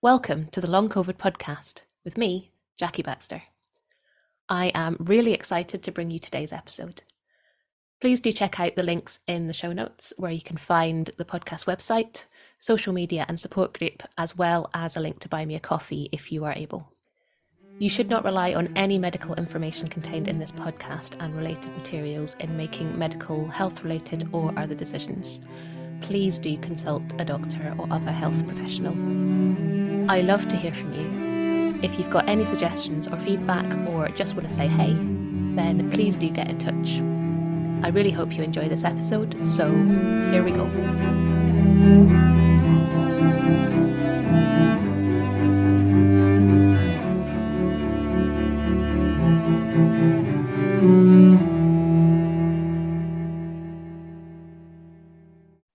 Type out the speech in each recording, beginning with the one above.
Welcome to the Long COVID podcast with me, Jackie Baxter. I am really excited to bring you today's episode. Please do check out the links in the show notes where you can find the podcast website, social media and support group, as well as a link to buy me a coffee if you are able. You should not rely on any medical information contained in this podcast and related materials in making medical, health-related or other decisions. Please do consult a doctor or other health professional. I love to hear from you. If you've got any suggestions or feedback or just want to say hey, then please do get in touch. I really hope you enjoy this episode, so here we go.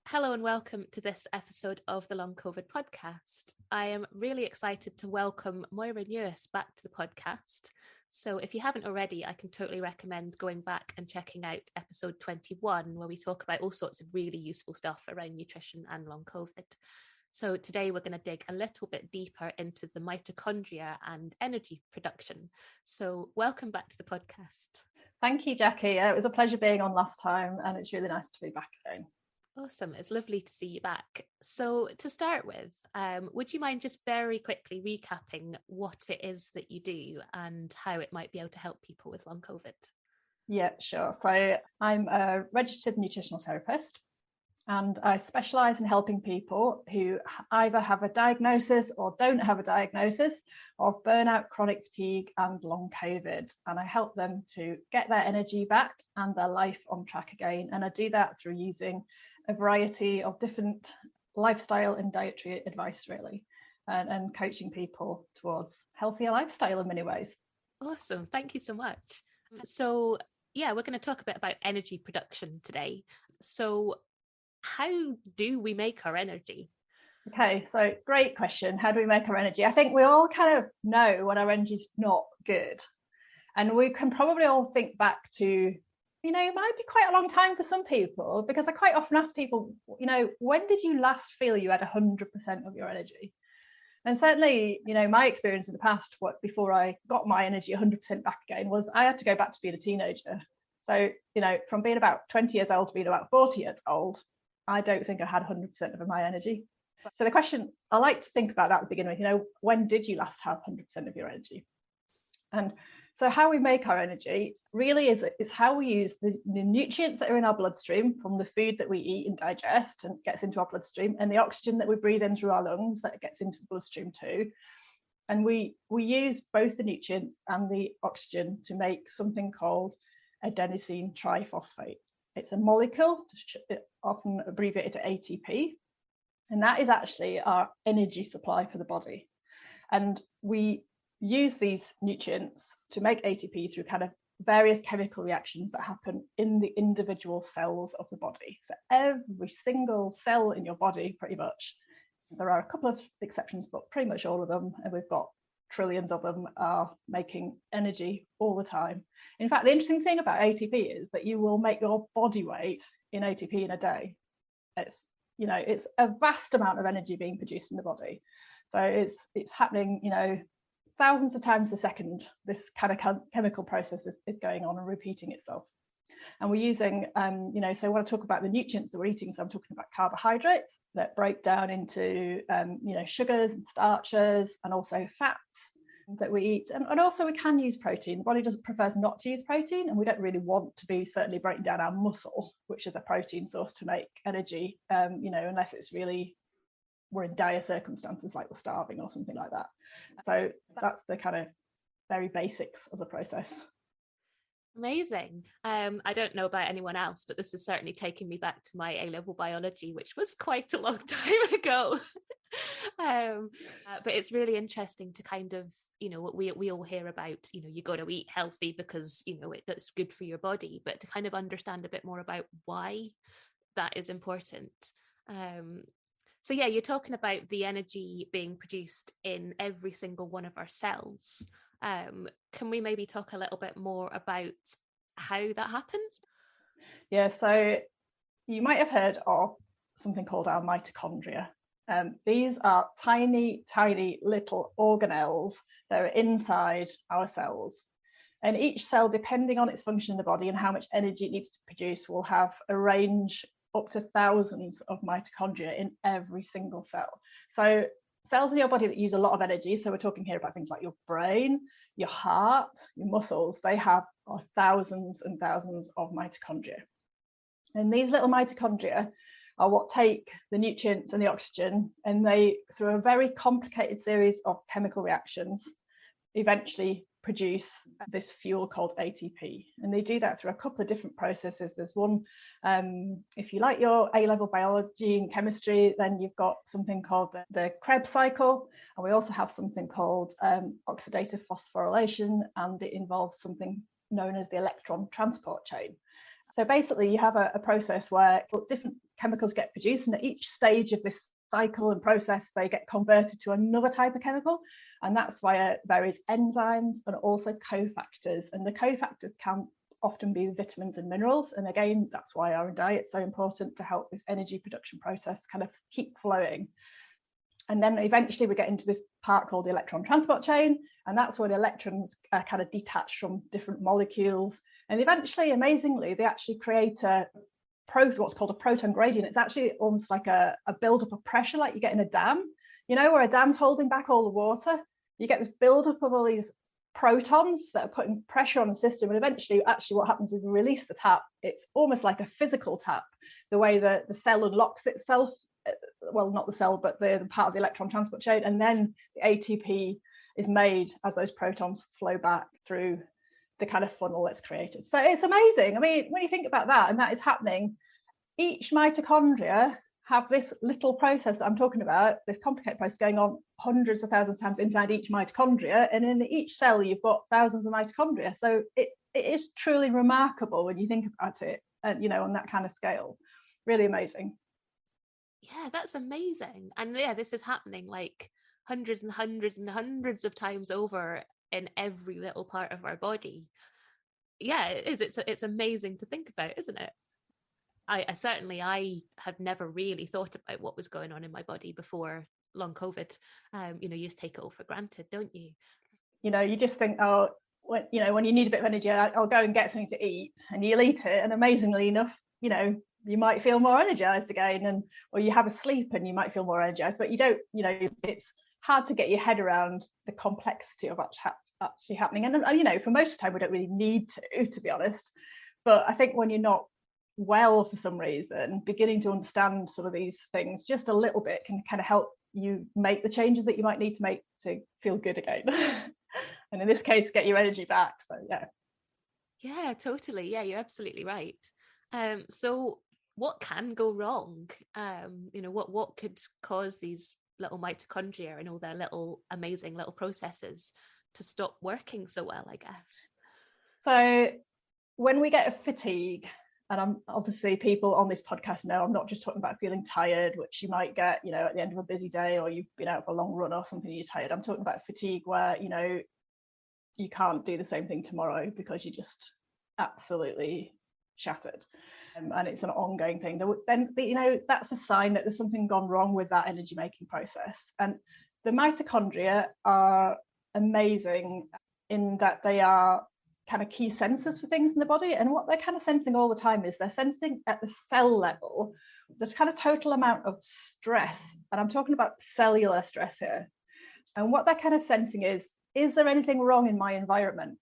Hello and welcome to this episode of the Long COVID podcast. I am really excited to welcome Moira Newiss back to the podcast. So if you haven't already, I can totally recommend going back and checking out episode 21, where we talk about all sorts of really useful stuff around nutrition and long COVID. So today we're going to dig a little bit deeper into the mitochondria and energy production. So welcome back to the podcast. Thank you, Jackie. It was a pleasure being on last time, and it's really nice to be back again. Awesome. It's lovely to see you back. So to start with, would you mind just very quickly recapping what it is that you do and how it might be able to help people with long COVID? Yeah, sure. So I'm a registered nutritional therapist, and I specialise in helping people who either have a diagnosis or don't have a diagnosis of burnout, chronic fatigue and long COVID. And I help them to get their energy back and their life on track again. And I do that through using a variety of different lifestyle and dietary advice, really, and coaching people towards healthier lifestyle in many ways. Awesome. Thank you so much. So, we're going to talk a bit about energy production today. So, how do we make our energy? Okay, so great question. How do we make our energy? I think we all kind of know when our energy is not good. And we can probably all think back to, it might be quite a long time for some people, because I quite often ask people, when did you last feel you had 100% of your energy? And certainly, my experience in the past, before I got my energy 100% back again, was I had to go back to being a teenager. So, from being about 20 years old to being about 40 years old, I don't think I had 100% of my energy. So the question, I like to think about that at the beginning with, when did you last have 100% of your energy? And so how we make our energy really is how we use the nutrients that are in our bloodstream from the food that we eat and digest and gets into our bloodstream, and the oxygen that we breathe in through our lungs that gets into the bloodstream too. And we use both the nutrients and the oxygen to make something called adenosine triphosphate. It's a molecule, often abbreviated to ATP, and that is actually our energy supply for the body. And we use these nutrients to make ATP through kind of various chemical reactions that happen in the individual cells of the body. So every single cell in your body, pretty much, there are a couple of exceptions, but pretty much all of them, and we've got trillions of them, are making energy all the time. In fact, the interesting thing about ATP is that you will make your body weight in ATP in a day. It's a vast amount of energy being produced in the body. So it's happening, thousands of times a second. This kind of chemical process is going on and repeating itself. And we're using, so when I talk about the nutrients that we're eating, so I'm talking about carbohydrates that break down into, sugars and starches, and also fats that we eat. And also we can use protein. The body prefers not to use protein, and we don't really want to be certainly breaking down our muscle, which is a protein source, to make energy, unless it's really, we're in dire circumstances like we're starving or something like that. So that's the kind of very basics of the process. Amazing. I don't know about anyone else, but this is certainly taking me back to my A-level biology, which was quite a long time ago. But it's really interesting to kind of, what we all hear about, you got to eat healthy because, that's good for your body, but to kind of understand a bit more about why that is important. So you're talking about the energy being produced in every single one of our cells. Can we maybe talk a little bit more about how that happens? Yeah, so you might have heard of something called our mitochondria. These are tiny, tiny little organelles that are inside our cells. And each cell, depending on its function in the body and how much energy it needs to produce, will have a range up to thousands of mitochondria in every single cell. So cells in your body that use a lot of energy, so we're talking here about things like your brain, your heart, your muscles, they have thousands and thousands of mitochondria. And these little mitochondria are what take the nutrients and the oxygen, and they, through a very complicated series of chemical reactions, eventually produce this fuel called ATP. And they do that through a couple of different processes. There's one, if you like your A-level biology and chemistry, then you've got something called the Krebs cycle, and we also have something called oxidative phosphorylation, and it involves something known as the electron transport chain. So basically you have a process where different chemicals get produced, and at each stage of this cycle and process they get converted to another type of chemical, and that's via various enzymes and also cofactors. And the cofactors can often be vitamins and minerals, and again that's why our diet's so important, to help this energy production process kind of keep flowing. And then eventually we get into this part called the electron transport chain, and that's where the electrons are kind of detached from different molecules, and eventually, amazingly, they actually create what's called a proton gradient. It's actually almost like a buildup of pressure, like you get in a dam, you know, where a dam's holding back all the water. You get this buildup of all these protons that are putting pressure on the system, and eventually actually what happens is we release the tap. It's almost like a physical tap, the way that the cell unlocks itself, well, not the cell, but the part of the electron transport chain, and then the ATP is made as those protons flow back through the kind of funnel that's created. So it's amazing. I mean, when you think about that, and that is happening, each mitochondria have this little process that I'm talking about, this complicated process going on hundreds of thousands of times inside each mitochondria, and in each cell you've got thousands of mitochondria. So it is truly remarkable when you think about it, and you know, on that kind of scale. Really amazing. Yeah, that's amazing. And yeah, this is happening like hundreds and hundreds and hundreds of times over in every little part of our body. Yeah, it is. It's amazing to think about, isn't it? I had never really thought about what was going on in my body before long COVID. You know, you just take it all for granted, don't you? You know, you just think, oh, when you need a bit of energy, I'll go and get something to eat, and you'll eat it, and amazingly enough, you know, you might feel more energized again, or you have a sleep and you might feel more energized, but you don't, you know, it's hard to get your head around the complexity of actually happening. And you know, for most of the time we don't really need to be honest, but I think when you're not well for some reason, beginning to understand sort of these things just a little bit can kind of help you make the changes that you might need to make to feel good again. And in this case, get your energy back. So yeah, totally. Yeah, you're absolutely right. So what can go wrong? You know, what could cause these little mitochondria and all their little amazing little processes to stop working so well, I guess? So when we get a fatigue, and I'm obviously, people on this podcast know I'm not just talking about feeling tired, which you might get, you know, at the end of a busy day, or you've been out for a long run or something, you're tired. I'm talking about fatigue where, you know, you can't do the same thing tomorrow because you're just absolutely shattered. And it's an ongoing thing. Then, you know, that's a sign that there's something gone wrong with that energy making process. And the mitochondria are amazing in that they are kind of key sensors for things in the body, and what they're kind of sensing all the time is they're sensing at the cell level this kind of total amount of stress, and I'm talking about cellular stress here. And what they're kind of sensing is there anything wrong in my environment?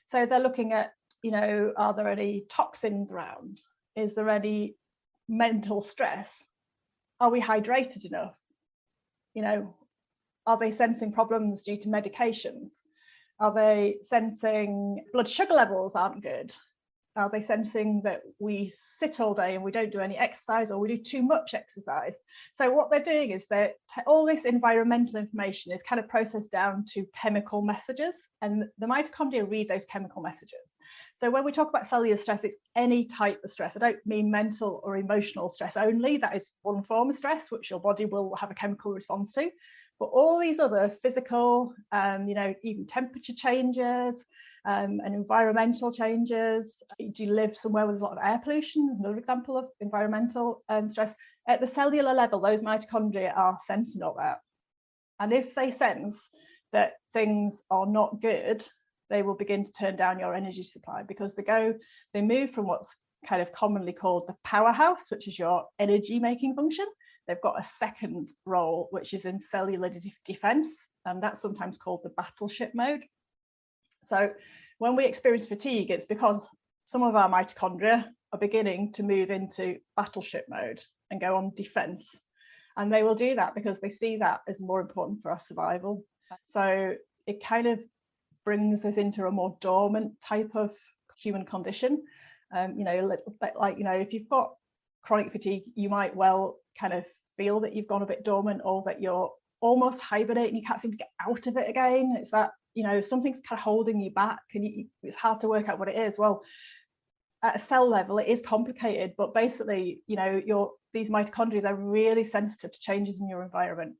So they're looking at, you know, are there any toxins around? Is there any mental stress? Are we hydrated enough? You know, are they sensing problems due to medications? Are they sensing blood sugar levels aren't good? Are they sensing that we sit all day and we don't do any exercise, or we do too much exercise? So what they're doing is that all this environmental information is kind of processed down to chemical messages, and the mitochondria read those chemical messages. So when we talk about cellular stress, it's any type of stress. I don't mean mental or emotional stress only. That is one form of stress, which your body will have a chemical response to. But all these other physical, you know, even temperature changes and environmental changes. Do you live somewhere with a lot of air pollution? Another example of environmental stress. at the cellular level, those mitochondria are sensing all that. And if they sense that things are not good, they will begin to turn down your energy supply, because they move from what's kind of commonly called the powerhouse, which is your energy making function. They've got a second role, which is in cellular defense, and that's sometimes called the battleship mode. So when we experience fatigue, it's because some of our mitochondria are beginning to move into battleship mode and go on defense. And they will do that because they see that as more important for our survival. So it kind of brings us into a more dormant type of human condition. A little bit like, if you've got chronic fatigue, you might well kind of feel that you've gone a bit dormant, or that you're almost hibernating, you can't seem to get out of it again. It's that, something's kind of holding you back, and it's hard to work out what it is. Well, at a cell level, it is complicated, but basically, these mitochondria, they're really sensitive to changes in your environment.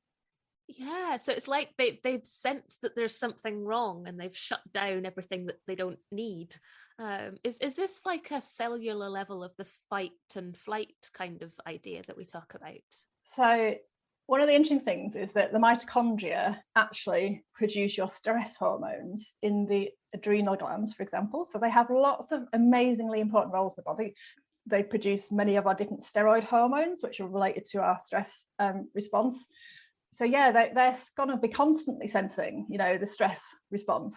Yeah, so it's like they've sensed that there's something wrong, and they've shut down everything that they don't need. Is this like a cellular level of the fight and flight kind of idea that we talk about? So one of the interesting things is that the mitochondria actually produce your stress hormones in the adrenal glands, for example. So they have lots of amazingly important roles in the body. They produce many of our different steroid hormones, which are related to our stress response. So yeah, they're going to be constantly sensing, the stress response.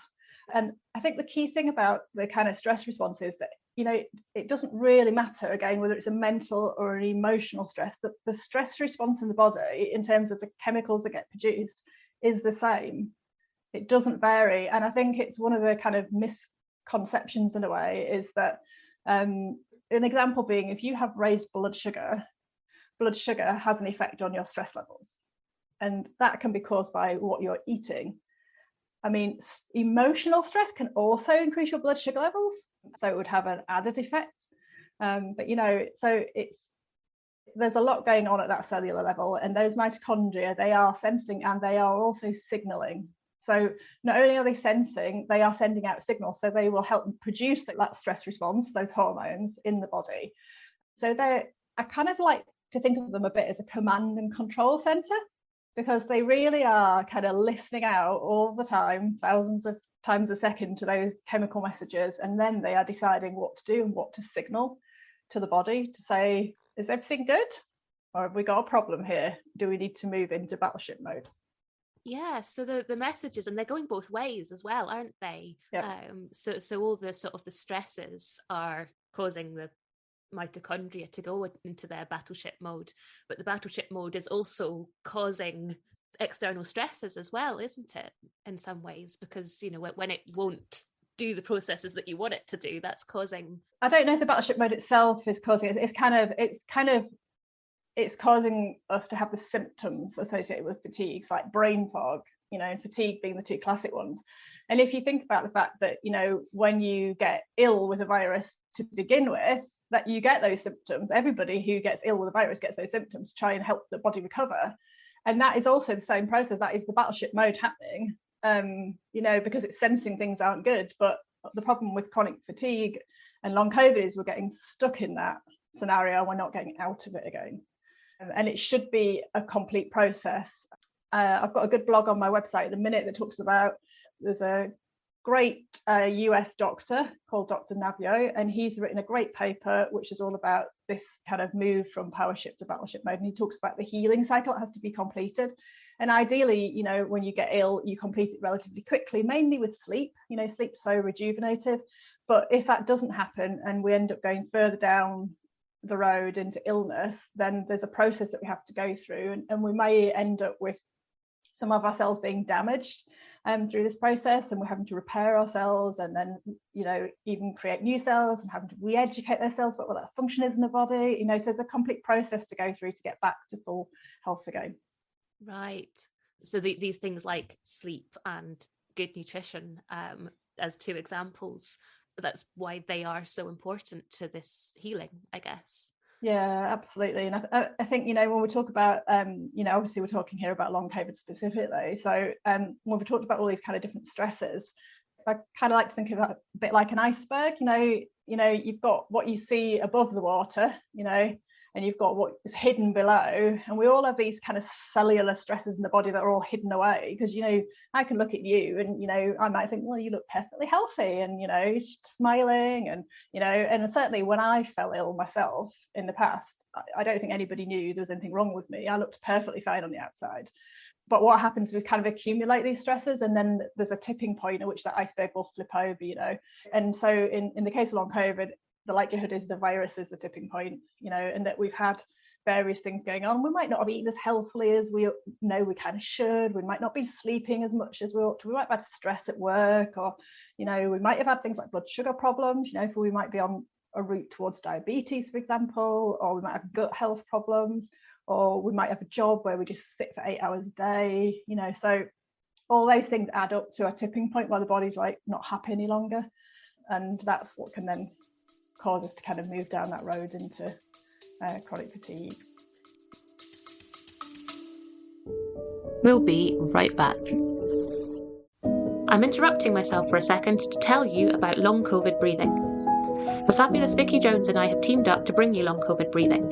And I think the key thing about the kind of stress response is that, it doesn't really matter, again, whether it's a mental or an emotional stress, that the stress response in the body in terms of the chemicals that get produced is the same. It doesn't vary. And I think it's one of the kind of misconceptions in a way is that an example being, if you have raised blood sugar has an effect on your stress levels. And that can be caused by what you're eating. I mean, emotional stress can also increase your blood sugar levels, so it would have an added effect. So there's a lot going on at that cellular level, and those mitochondria, they are sensing and they are also signaling. So not only are they sensing, they are sending out signals, so they will help produce that stress response, those hormones in the body. So I kind of like to think of them a bit as a command and control center, because they really are kind of listening out all the time, thousands of times a second, to those chemical messages, and then they are deciding what to do and what to signal to the body to say, is everything good, or have we got a problem here? Do we need to move into battleship mode? Yeah, so the messages, and they're going both ways as well, aren't they? Yeah. So all the sort of the stresses are causing the mitochondria to go into their battleship mode, but the battleship mode is also causing external stresses as well, isn't it, in some ways? Because when it won't do the processes that you want it to do, that's causing, I don't know if the battleship mode itself is causing it. It's causing us to have the symptoms associated with fatigue, like brain fog, and fatigue being the two classic ones. And if you think about the fact that, when you get ill with a virus to begin with, that you get those symptoms. Everybody who gets ill with a virus gets those symptoms to try and help the body recover. And that is also the same process. That is the battleship mode happening, because it's sensing things aren't good. But the problem with chronic fatigue and long COVID is we're getting stuck in that scenario. We're not getting out of it again. And it should be a complete process. I've got a good blog on my website at the minute that talks about, there's a great US doctor called Dr. Navio, and he's written a great paper which is all about this kind of move from powership to battleship mode. And he talks about the healing cycle that has to be completed. And ideally, when you get ill, you complete it relatively quickly, mainly with sleep. Sleep's so rejuvenative. But if that doesn't happen and we end up going further down the road into illness, then there's a process that we have to go through, and we may end up with some of our cells being damaged through this process, and we're having to repair our cells, and then even create new cells, and having to re-educate those cells about what that function is in the body. So there's a complete process to go through to get back to full health again. Right. So these things like sleep and good nutrition, as two examples, that's why they are so important to this healing, I guess. Yeah, absolutely. And I think, when we talk about, obviously we're talking here about long COVID specifically. So when we talked about all these kind of different stresses, I kind of like to think of it a bit like an iceberg. You've got what you see above the water, and you've got what is hidden below. And we all have these kind of cellular stresses in the body that are all hidden away, because, you know, I can look at you and, you know, I might think, well, you look perfectly healthy and, you know, smiling, and, you know, and certainly when I fell ill myself in the past, I don't think anybody knew there was anything wrong with me. I looked perfectly fine on the outside. But what happens is we kind of accumulate these stresses, and then there's a tipping point at which the iceberg will flip over, you know. And so in the case of long COVID, the likelihood is the virus is the tipping point, you know, and that we've had various things going on. We might not have eaten as healthily as we know we kind of should. We might not be sleeping as much as we ought to. We might have had stress at work, or, you know, we might have had things like blood sugar problems, you know, we might be on a route towards diabetes, for example, or we might have gut health problems, or we might have a job where we just sit for 8 hours a day, you know. So all those things add up to a tipping point where the body's like not happy any longer, and that's what can then cause us to kind of move down that road into chronic fatigue. We'll be right back. I'm interrupting myself for a second to tell you about long COVID breathing. The fabulous Vicky Jones and I have teamed up to bring you long COVID breathing.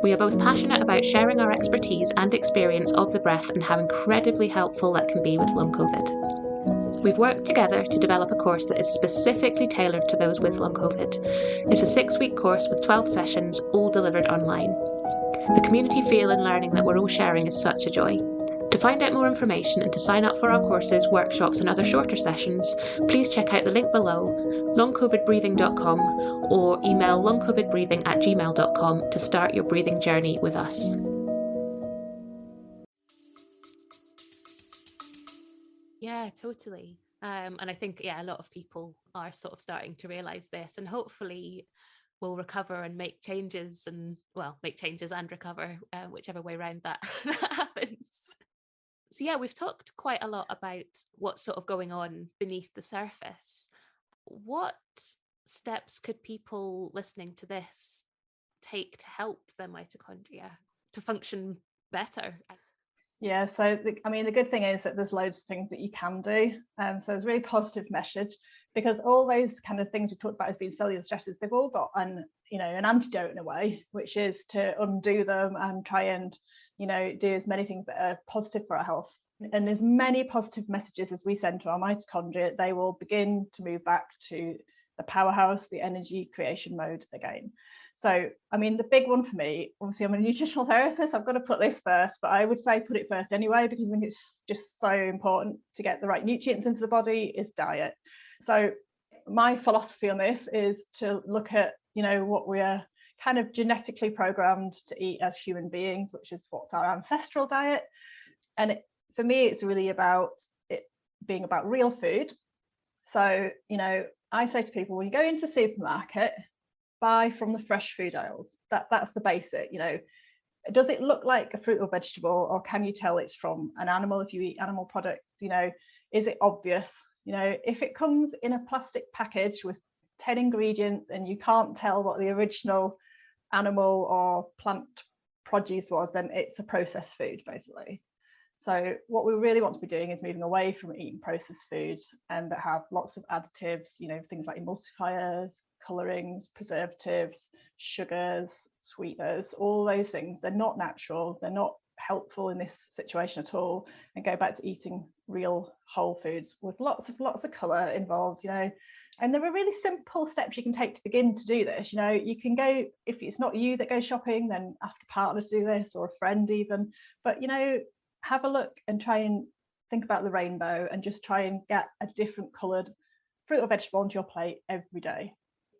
We are both passionate about sharing our expertise and experience of the breath and how incredibly helpful that can be with long COVID. We've worked together to develop a course that is specifically tailored to those with long COVID. It's a 6-week course with 12 sessions, all delivered online. The community feel and learning that we're all sharing is such a joy. To find out more information and to sign up for our courses, workshops and other shorter sessions, please check out the link below, longcovidbreathing.com, or email longcovidbreathing@gmail.com to start your breathing journey with us. Yeah, totally. And I think, a lot of people are sort of starting to realise this, and hopefully will recover and make changes and recover, whichever way around that happens. So we've talked quite a lot about what's sort of going on beneath the surface. What steps could people listening to this take to help their mitochondria to function better? Yeah, so the good thing is that there's loads of things that you can do. So it's a really positive message, because all those kind of things we talked about as being cellular stresses, they've all got an antidote in a way, which is to undo them and try and, you know, do as many things that are positive for our health. And as many positive messages as we send to our mitochondria, they will begin to move back to the powerhouse, the energy creation mode again. So, the big one for me, obviously I'm a nutritional therapist, I've got to put this first, but I would say put it first anyway, because I think it's just so important to get the right nutrients into the body, is diet. So my philosophy on this is to look at, you know, what we are kind of genetically programmed to eat as human beings, which is what's our ancestral diet. And for me, it's really about it being about real food. So, you know, I say to people, when you go into the supermarket, buy from the fresh food aisles. That's the basic, you know. Does it look like a fruit or vegetable, or can you tell it's from an animal if you eat animal products? You know, is it obvious? You know, if it comes in a plastic package with 10 ingredients and you can't tell what the original animal or plant produce was, then it's a processed food, basically. So what we really want to be doing is moving away from eating processed foods and that have lots of additives, you know, things like emulsifiers, colorings, preservatives, sugars, sweeteners, all those things. They're not natural, they're not helpful in this situation at all, and go back to eating real whole foods with lots of color involved, you know. And there are really simple steps you can take to begin to do this. You know, you can go, if it's not you that goes shopping, then ask a partner to do this, or a friend even. But, you know, have a look and try and think about the rainbow, and just try and get a different coloured fruit or vegetable onto your plate every day.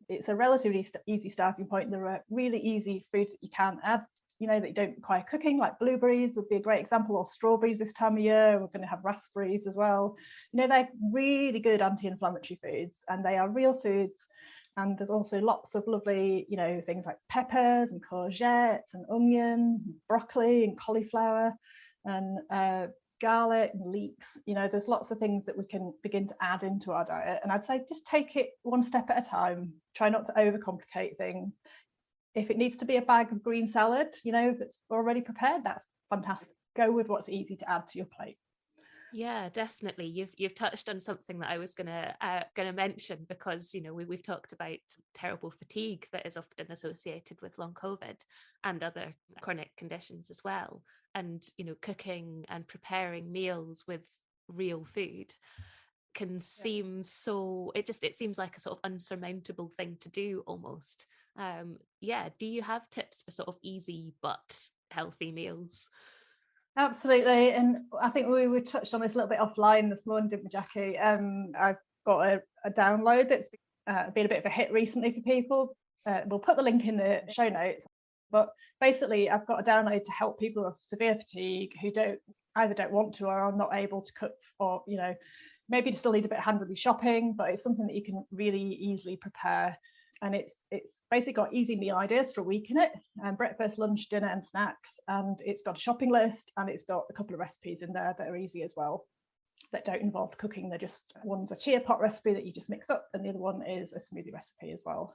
It's a relatively easy starting point. There are really easy foods that you can add, you know, that you don't require cooking, like blueberries would be a great example, or strawberries this time of year. We're going to have raspberries as well. You know, they're really good anti-inflammatory foods, and they are real foods. And there's also lots of lovely, you know, things like peppers and courgettes and onions and broccoli and cauliflower and garlic and leeks. You know, there's lots of things that we can begin to add into our diet. And I'd say just take it one step at a time. Try not to overcomplicate things. If it needs to be a bag of green salad, you know, that's already prepared, that's fantastic. Go with what's easy to add to your plate. Yeah, definitely. You've touched on something that I was gonna mention, because we've talked about terrible fatigue that is often associated with long COVID and other chronic conditions as well. And cooking and preparing meals with real food can Yeah. seem so, it seems like a sort of unsurmountable thing to do almost. Yeah, do you have tips for sort of easy but healthy meals? Absolutely. And I think we touched on this a little bit offline this morning, didn't we, Jackie? I've got a download that's been a bit of a hit recently for people. We'll put the link in the show notes. But basically, I've got a download to help people with severe fatigue who don't want to or are not able to cook, or maybe still need a bit of hand with your shopping, but it's something that you can really easily prepare. And it's basically got easy meal ideas for a week in it, and breakfast, lunch, dinner, and snacks. And it's got a shopping list, and it's got a couple of recipes in there that are easy as well, that don't involve cooking. They're just, one's a chia pot recipe that you just mix up, and the other one is a smoothie recipe as well.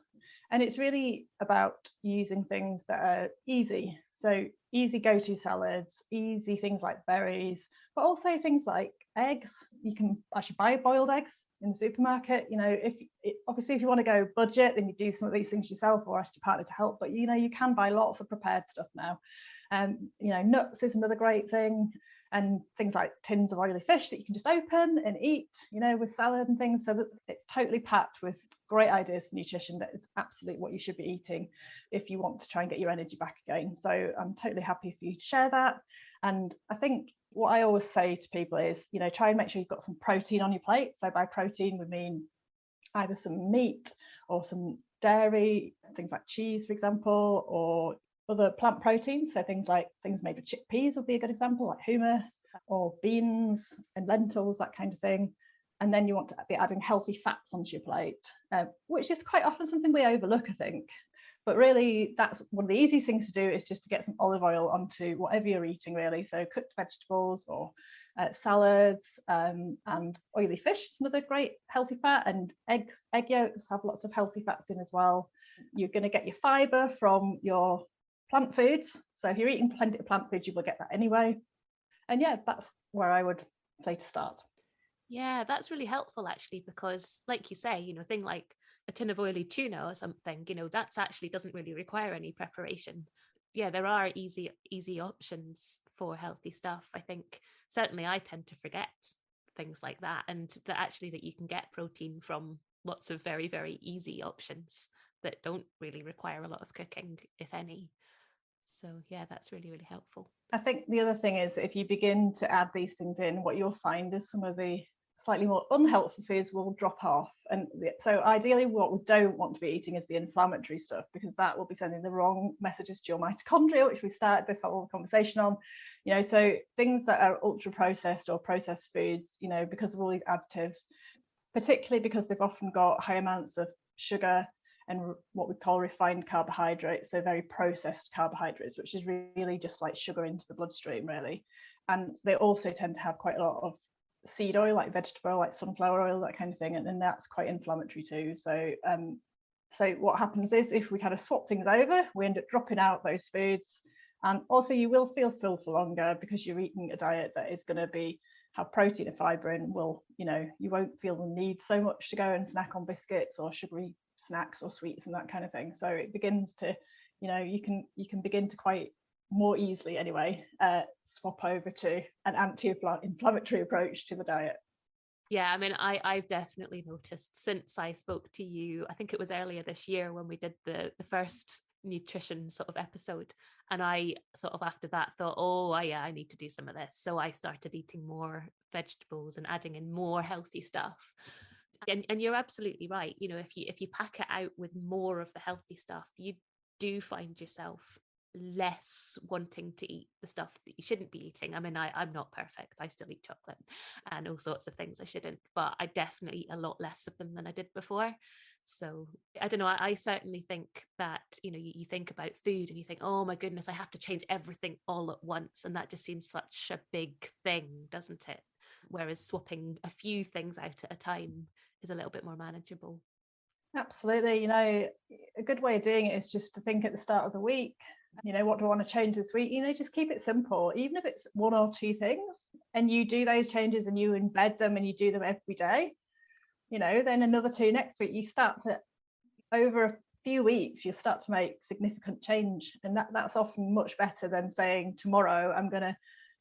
And it's really about using things that are easy. So easy go-to salads, easy things like berries, but also things like eggs. You can actually buy boiled eggs in the supermarket. Obviously if you want to go budget, then you do some of these things yourself or ask your partner to help. But you can buy lots of prepared stuff now. Nuts is another great thing, and things like tins of oily fish that you can just open and eat, with salad and things. So that it's totally packed with great ideas for nutrition. That is absolutely what you should be eating if you want to try and get your energy back again. So I'm totally happy for you to share that. And I think what I always say to people is, try and make sure you've got some protein on your plate. So by protein, we mean either some meat or some dairy, things like cheese, for example, or other plant proteins. So things made with chickpeas would be a good example, like hummus, or beans and lentils, that kind of thing. And then you want to be adding healthy fats onto your plate, which is quite often something we overlook, I think. But really, that's one of the easiest things to do, is just to get some olive oil onto whatever you're eating, really. So cooked vegetables or salads, and oily fish is another great healthy fat, and egg yolks have lots of healthy fats in as well. You're going to get your fibre from your plant foods. So if you're eating plenty of plant foods, you will get that anyway. And yeah, that's where I would say to start. Yeah, that's really helpful actually, because like you say, thing like a tin of oily tuna or something, that's actually doesn't really require any preparation. Yeah, there are easy options for healthy stuff. I think certainly I tend to forget things like that, and that actually that you can get protein from lots of very, very easy options that don't really require a lot of cooking, if any. So yeah, that's really, really helpful. I think the other thing is, if you begin to add these things in, what you'll find is some of the slightly more unhelpful foods will drop off. And so ideally what we don't want to be eating is the inflammatory stuff, because that will be sending the wrong messages to your mitochondria, which we started this whole conversation on. So things that are ultra processed or processed foods, because of all these additives, particularly because they've often got high amounts of sugar and what we call refined carbohydrates, so very processed carbohydrates, which is really just like sugar into the bloodstream, really. And they also tend to have quite a lot of seed oil, like vegetable oil, like sunflower oil, that kind of thing, and then that's quite inflammatory too. So what happens is, if we kind of swap things over, we end up dropping out those foods, and also you will feel full for longer because you're eating a diet that is going to have protein and fibre, and you won't feel the need so much to go and snack on biscuits or sugary snacks or sweets and that kind of thing. So it begins to, you can begin to quite more easily anyway swap over to an anti-inflammatory approach to the diet. Yeah, I mean, I've definitely noticed since I spoke to you, I think it was earlier this year when we did the first nutrition sort of episode, and I sort of after that thought, oh yeah, I need to do some of this. So I started eating more vegetables and adding in more healthy stuff. And you're absolutely right. If you pack it out with more of the healthy stuff, you do find yourself less wanting to eat the stuff that you shouldn't be eating. I mean, I'm not perfect. I still eat chocolate and all sorts of things I shouldn't, but I definitely eat a lot less of them than I did before. So I don't know. I certainly think that, you think about food and you think, oh my goodness, I have to change everything all at once. And that just seems such a big thing, doesn't it? Whereas swapping a few things out at a time is a little bit more manageable. Absolutely. A good way of doing it is just to think at the start of the week, What do I want to change this week? Just keep it simple, even if it's one or two things, and you do those changes and you embed them and you do them every day. Then another two next week. You start to, over a few weeks, you start to make significant change, and that's often much better than saying tomorrow I'm going to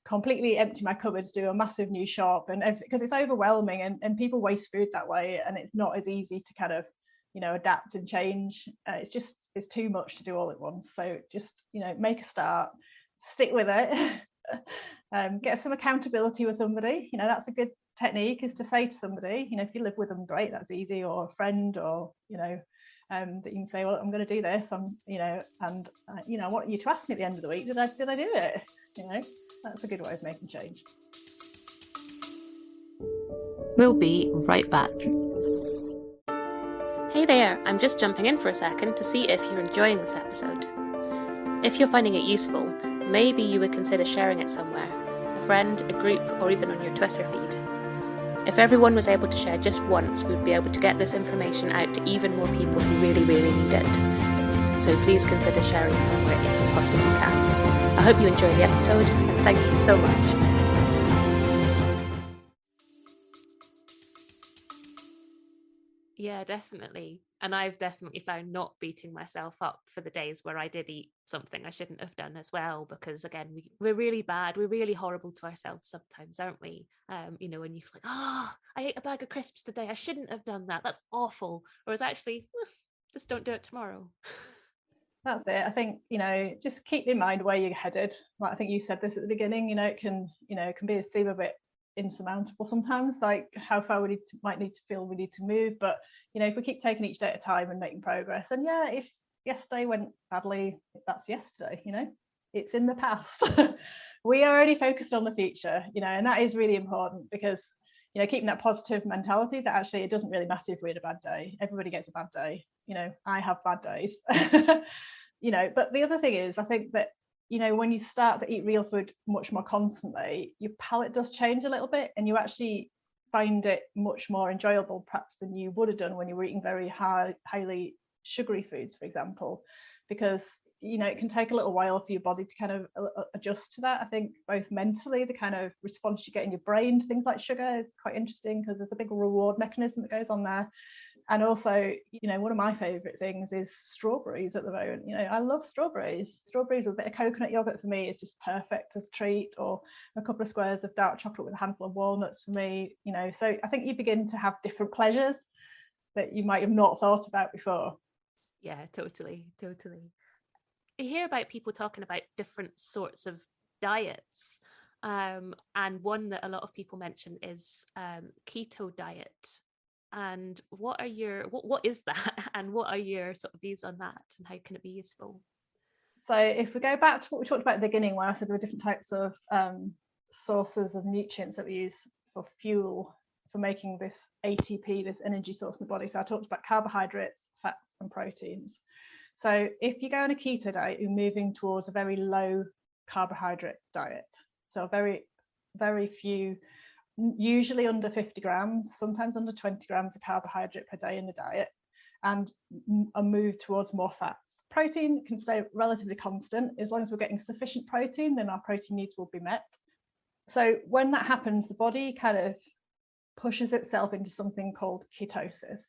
completely empty my cupboards, do a massive new shop, and because it's overwhelming, and people waste food that way, and it's not as easy to kind of adapt and change. It's too much to do all at once. So just make a start, stick with it. Get some accountability with somebody. That's a good technique, is to say to somebody, if you live with them, great, that's easy, or a friend, or that you can say, well, I'm going to do this, and I want you to ask me at the end of the week, did I do it? That's a good way of making change. We'll be right back. Hey there, I'm just jumping in for a second to see if you're enjoying this episode. If you're finding it useful, maybe you would consider sharing it somewhere, a friend, a group, or even on your Twitter feed. If everyone was able to share just once, we'd be able to get this information out to even more people who really, really need it. So please consider sharing somewhere if you possibly can. I hope you enjoy the episode, and thank you so much. Yeah, definitely. And I've definitely found not beating myself up for the days where I did eat something I shouldn't have done as well, because again, we're really bad, we're really horrible to ourselves sometimes, aren't we? And you're like, I ate a bag of crisps today, I shouldn't have done that, that's awful. Whereas actually, just don't do it tomorrow. That's it. I think, just keep in mind where you're headed. Like I think you said this at the beginning, it can seem a bit insurmountable sometimes, like how far we might need to feel we need to move. But if we keep taking each day at a time and making progress, and if yesterday went badly, that's yesterday, it's in the past. We are already focused on the future, and that is really important, because keeping that positive mentality that actually it doesn't really matter if we had a bad day. Everybody gets a bad day. I have bad days. But the other thing is, I think that when you start to eat real food much more constantly, your palate does change a little bit, and you actually find it much more enjoyable perhaps than you would have done when you were eating very highly sugary foods, for example, because it can take a little while for your body to kind of adjust to that. I think both mentally, the kind of response you get in your brain to things like sugar is quite interesting, because there's a big reward mechanism that goes on there. And also, one of my favorite things is strawberries at the moment. I love strawberries. Strawberries with a bit of coconut yogurt for me is just perfect as a treat, or a couple of squares of dark chocolate with a handful of walnuts for me. So I think you begin to have different pleasures that you might have not thought about before. Yeah, totally. I hear about people talking about different sorts of diets. And one that a lot of people mention is keto diet. And what is that, and what are your sort of views on that, and how can it be useful? So if we go back to what we talked about at the beginning, where I said there were different types of sources of nutrients that we use for fuel, for making this ATP, this energy source in the body. So I talked about carbohydrates, fats, and proteins. So if you go on a keto diet, you're moving towards a very low carbohydrate diet. So very, very few, usually under 50 grams, sometimes under 20 grams of carbohydrate per day in the diet, and a move towards more fats. Protein can stay relatively constant. As long as we're getting sufficient protein, then our protein needs will be met. So when that happens, the body kind of pushes itself into something called ketosis.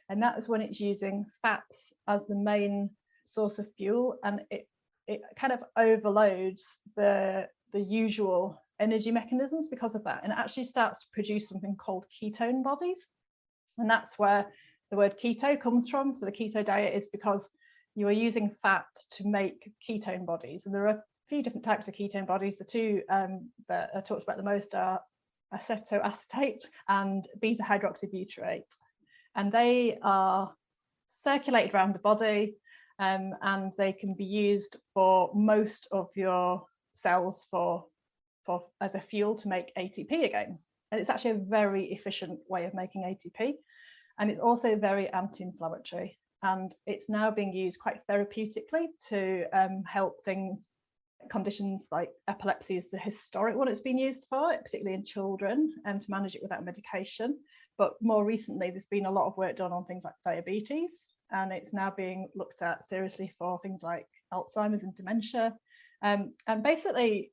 And that is when it's using fats as the main source of fuel, and it kind of overloads the usual energy mechanisms because of that, and it actually starts to produce something called ketone bodies. And that's where the word keto comes from. So the keto diet is because you are using fat to make ketone bodies, and there are a few different types of ketone bodies. The two that are talked about the most are acetoacetate and beta hydroxybutyrate, and they are circulated around the body, and they can be used for most of your cells for as a fuel to make ATP again. And it's actually a very efficient way of making ATP, and it's also very anti-inflammatory, and it's now being used quite therapeutically to help conditions like epilepsy is the historic one it's been used for, particularly in children, and to manage it without medication. But more recently, there's been a lot of work done on things like diabetes, and it's now being looked at seriously for things like Alzheimer's and dementia. And basically,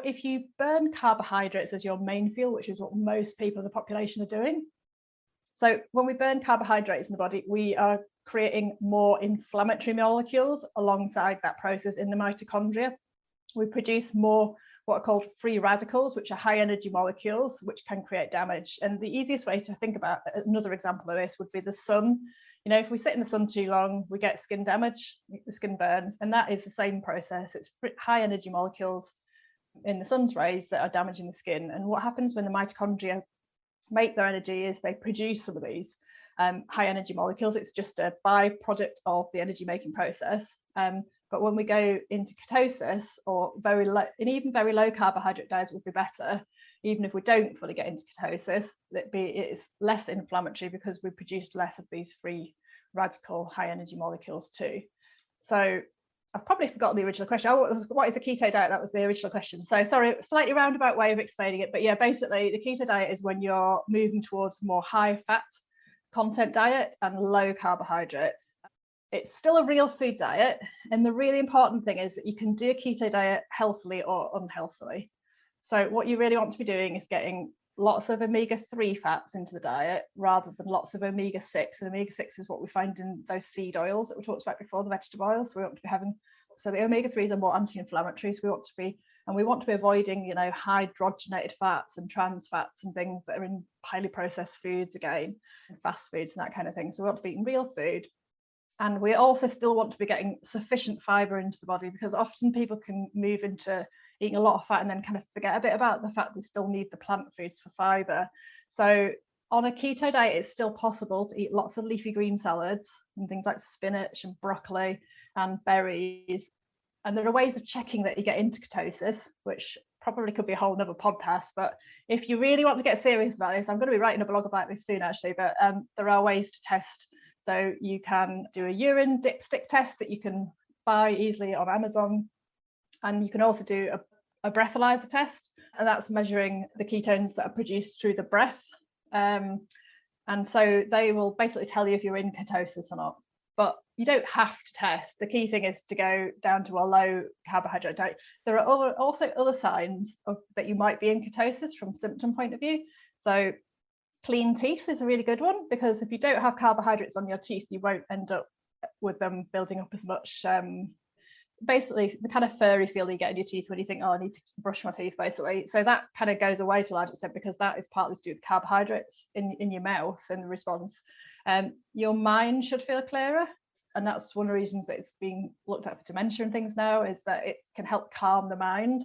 if you burn carbohydrates as your main fuel, which is what most people in the population are doing, so when we burn carbohydrates in the body, we are creating more inflammatory molecules alongside that process in the mitochondria. We produce more what are called free radicals, which are high energy molecules, which can create damage. And the easiest way to think about another example of this would be the sun. You know, if we sit in the sun too long, we get skin damage, the skin burns, and that is the same process. It's high energy molecules in the sun's rays that are damaging the skin. And what happens when the mitochondria make their energy is they produce some of these high energy molecules. It's just a byproduct of the energy making process. But when we go into ketosis, or very low, and even very low carbohydrate diets would be better, even if we don't fully get into ketosis, it's less inflammatory because we produce less of these free radical high energy molecules too. So I've probably forgotten the original question. What is a keto diet? That was the original question. So sorry, slightly roundabout way of explaining it. But yeah, basically the keto diet is when you're moving towards more high fat content diet and low carbohydrates. It's still a real food diet. And the really important thing is that you can do a keto diet healthily or unhealthily. So what you really want to be doing is getting lots of omega-3 fats into the diet rather than lots of omega-6. And omega-6 is what we find in those seed oils that we talked about before, the vegetable oils. So we want to be having, so the omega-3s are more anti-inflammatories. We want to be avoiding, you know, hydrogenated fats and trans fats and things that are in highly processed foods again, and fast foods and that kind of thing. So we want to be eating real food. And we also still want to be getting sufficient fiber into the body, because often people can move into eating a lot of fat and then kind of forget a bit about the fact they still need the plant foods for fiber. So on a keto diet, it's still possible to eat lots of leafy green salads and things like spinach and broccoli and berries. And there are ways of checking that you get into ketosis, which probably could be a whole nother podcast. But if you really want to get serious about this, I'm going to be writing a blog about this soon, actually. But there are ways to test. So you can do a urine dipstick test that you can buy easily on Amazon. And you can also do a breathalyzer test, and that's measuring the ketones that are produced through the breath. And so they will basically tell you if you're in ketosis or not. But you don't have to test. The key thing is to go down to a low carbohydrate diet. There are also other signs that you might be in ketosis from symptom point of view. So clean teeth is a really good one, because if you don't have carbohydrates on your teeth, you won't end up with them building up as much. Basically the kind of furry feel you get in your teeth when you think, oh, I need to brush my teeth, basically. So that kind of goes away to a large extent, because that is partly to do with carbohydrates in your mouth and the response. Your mind should feel clearer, and that's one of the reasons that it's being looked at for dementia and things now, is that it can help calm the mind.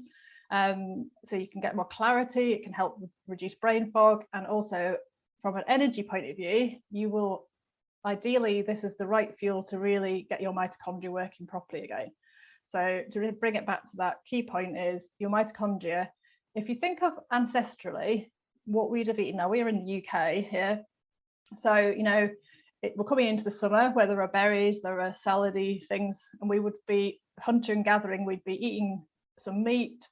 So you can get more clarity, it can help reduce brain fog, and also from an energy point of view, you will ideally, this is the right fuel to really get your mitochondria working properly again. So to really bring it back to that key point is your mitochondria. If you think of ancestrally, what we'd have eaten, now we're in the UK here. So, you know, we're coming into the summer where there are berries, there are salady things, and we would be hunter and gathering. We'd be eating some meat.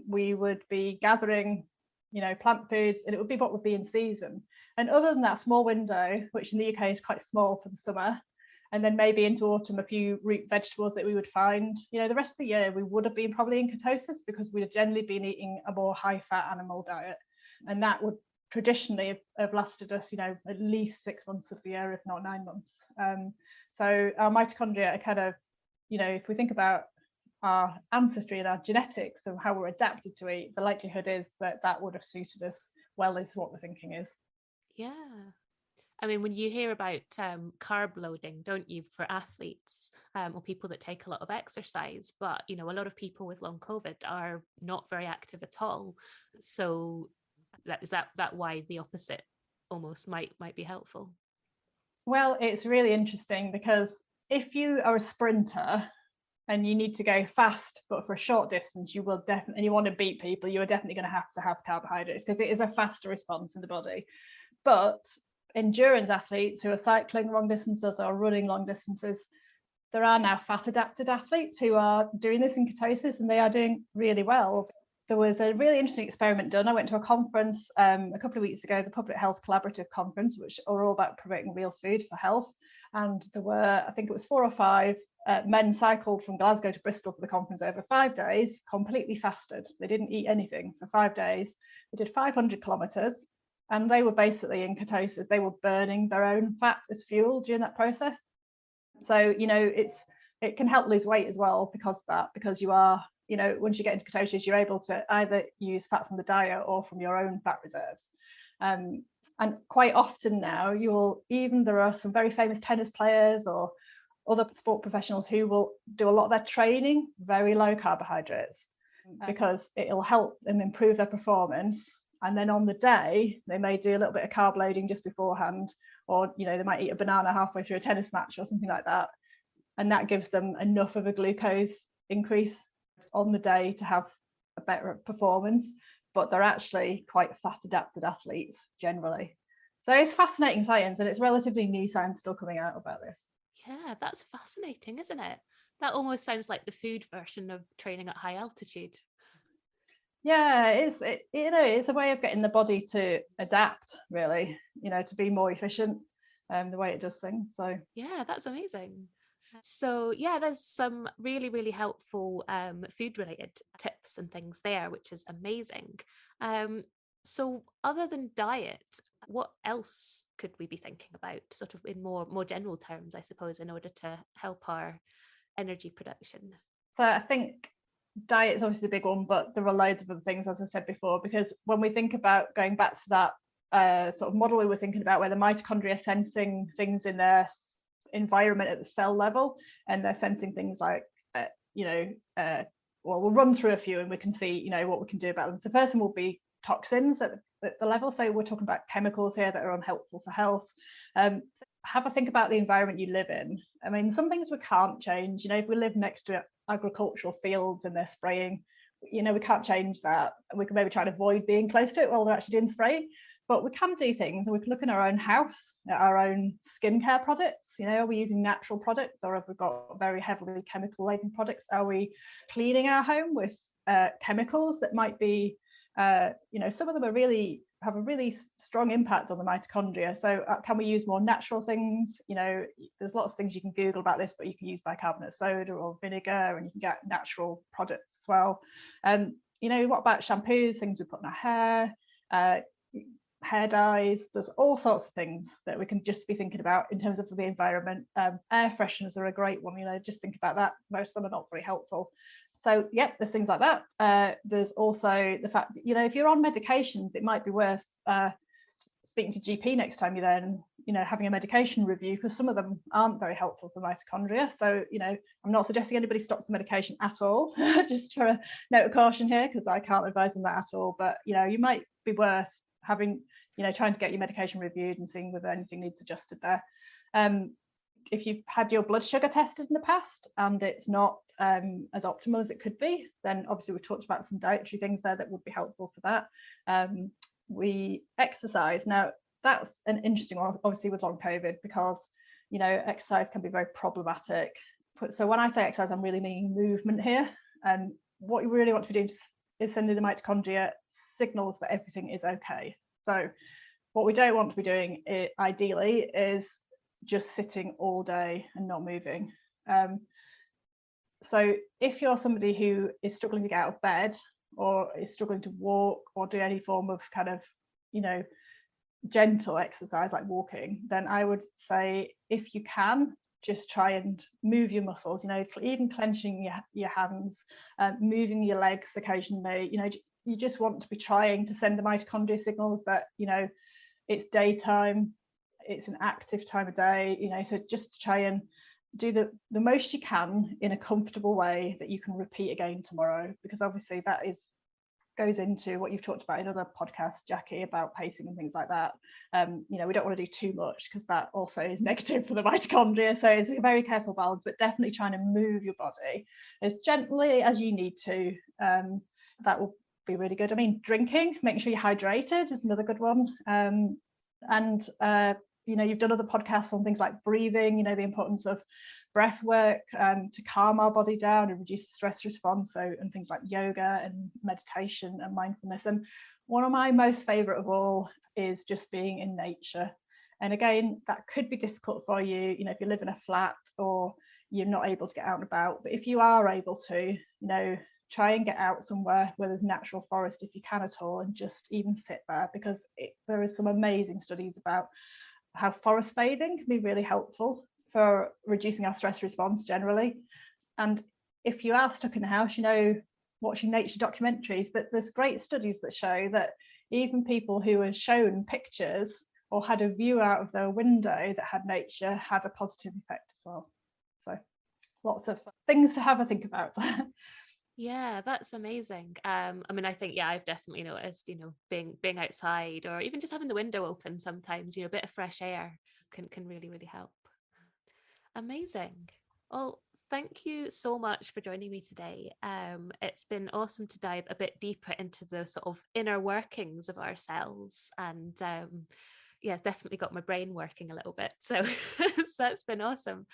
We would be gathering, you know, plant foods, and it would be what would be in season. And other than that small window, which in the UK is quite small for the summer, and then maybe into autumn, a few root vegetables that we would find, you know, the rest of the year we would have been probably in ketosis, because we'd have generally been eating a more high fat animal diet. And that would traditionally have lasted us, you know, at least 6 months of the year, if not 9 months. So our mitochondria are kind of, you know, if we think about our ancestry and our genetics and how we're adapted to eat, the likelihood is that that would have suited us well, is what the thinking is. Yeah. I mean, when you hear about carb loading, don't you, for athletes or people that take a lot of exercise, but, you know, a lot of people with long COVID are not very active at all. So is that why the opposite almost might be helpful? Well, it's really interesting, because if you are a sprinter and you need to go fast, but for a short distance, you will definitely, and you want to beat people, you are definitely going to have carbohydrates, because it is a faster response in the body. But endurance athletes who are cycling long distances or running long distances, there are now fat adapted athletes who are doing this in ketosis, and they are doing really well. There was a really interesting experiment done. I went to a conference a couple of weeks ago, the Public Health Collaborative Conference, which are all about promoting real food for health. And there were, I think it was 4 or 5 men cycled from Glasgow to Bristol for the conference over 5 days, completely fasted. They didn't eat anything for 5 days. They did 500 kilometers, and they were basically in ketosis. They were burning their own fat as fuel during that process. So, it can help lose weight as well because you are, once you get into ketosis, you're able to either use fat from the diet or from your own fat reserves. And quite often now, there are some very famous tennis players or other sport professionals who will do a lot of their training very low carbohydrates because it'll help them improve their performance. And then on the day, they may do a little bit of carb loading just beforehand, or they might eat a banana halfway through a tennis match or something like that. And that gives them enough of a glucose increase on the day to have a better performance. But they're actually quite fat adapted athletes generally. So it's fascinating science, and it's relatively new science still coming out about this. Yeah, that's fascinating, isn't it? That almost sounds like the food version of training at high altitude. Yeah, it's a way of getting the body to adapt, really, to be more efficient, the way it does things. So yeah, that's amazing. So yeah, there's some really, really helpful food related tips and things there, which is amazing. So other than diet, what else could we be thinking about, sort of in more general terms, I suppose, in order to help our energy production? So I think diet is obviously the big one, but there are loads of other things, as I said before, because when we think about going back to that sort of model we were thinking about, where the mitochondria are sensing things in their environment at the cell level, and they're sensing things like, we'll run through a few and we can see, what we can do about them. So first one will be toxins at the level. So we're talking about chemicals here that are unhelpful for health. Have a think about the environment you live in. I mean, some things we can't change. If we live next to agricultural fields and they're spraying, we can't change that. We can maybe try to avoid being close to it while they're actually doing spraying. But we can do things, and we can look in our own house at our own skincare products. Are we using natural products, or have we got very heavily chemical laden products? Are we cleaning our home with chemicals that might be, some of them have a really strong impact on the mitochondria. So can we use more natural things? There's lots of things you can Google about this, but you can use bicarbonate soda or vinegar, and you can get natural products as well. What about shampoos, things we put in our hair, hair dyes? There's all sorts of things that we can just be thinking about in terms of the environment. Air fresheners are a great one. Just think about that. Most of them are not very helpful. So there's things like that. There's also the fact that, if you're on medications, it might be worth speaking to GP next time you're then, having a medication review, because some of them aren't very helpful for mitochondria. So, I'm not suggesting anybody stops the medication at all, just for a note of caution here, because I can't advise on that at all. But, you might be worth having, trying to get your medication reviewed and seeing whether anything needs adjusted there. If you've had your blood sugar tested in the past and it's not as optimal as it could be, then obviously we've talked about some dietary things there that would be helpful for that. We exercise. Now, that's an interesting one, obviously, with long COVID, because, exercise can be very problematic. So when I say exercise, I'm really meaning movement here. And what you really want to be doing is sending the mitochondria signals that everything is okay. So what we don't want to be doing, ideally, is just sitting all day and not moving. So if you're somebody who is struggling to get out of bed, or is struggling to walk or do any form of kind of, gentle exercise like walking, then I would say, if you can, just try and move your muscles, even clenching your hands, moving your legs occasionally. You just want to be trying to send the mitochondria signals that, it's daytime, it's an active time of day, so just try and do the most you can in a comfortable way that you can repeat again tomorrow, because obviously that goes into what you've talked about in other podcasts, Jackie, about pacing and things like that. We don't want to do too much, because that also is negative for the mitochondria. So it's a very careful balance, but definitely trying to move your body as gently as you need to. That will be really good. I mean, drinking, making sure you're hydrated is another good one. You've done other podcasts on things like breathing, the importance of breath work to calm our body down and reduce the stress response, and things like yoga and meditation and mindfulness. And one of my most favorite of all is just being in nature. And again, that could be difficult for you, if you live in a flat or you're not able to get out and about. But if you are able to, try and get out somewhere where there's natural forest if you can at all, and just even sit there, because there is some amazing studies about how forest bathing can be really helpful for reducing our stress response generally. And if you are stuck in the house, watching nature documentaries, that there's great studies that show that even people who are shown pictures or had a view out of their window that had nature had a positive effect as well. So lots of things to have a think about. Yeah, that's amazing. I mean, I think, I've definitely noticed, being outside or even just having the window open sometimes, a bit of fresh air can really, really help. Amazing. Well, thank you so much for joining me today. It's been awesome to dive a bit deeper into the sort of inner workings of our cells, and definitely got my brain working a little bit. So, so that's been awesome.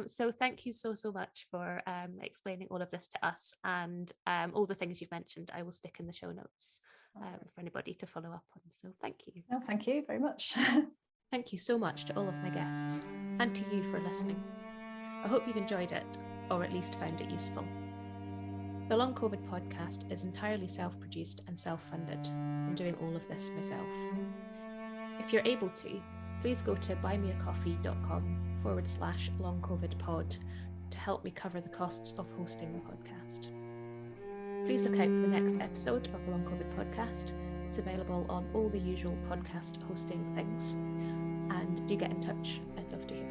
So thank you so much for explaining all of this to us, and all the things you've mentioned I will stick in the show notes for anybody to follow up on. So thank you. No, thank you very much. Thank you so much to all of my guests, and to you for listening. I hope you've enjoyed it, or at least found it useful. The Long COVID podcast is entirely self-produced and self-funded. I'm doing all of this myself. If you're able to, please go to buymeacoffee.com/longcovidpod to help me cover the costs of hosting the podcast. Please look out for the next episode of the Long COVID podcast. It's available on all the usual podcast hosting things. And do get in touch. I'd love to hear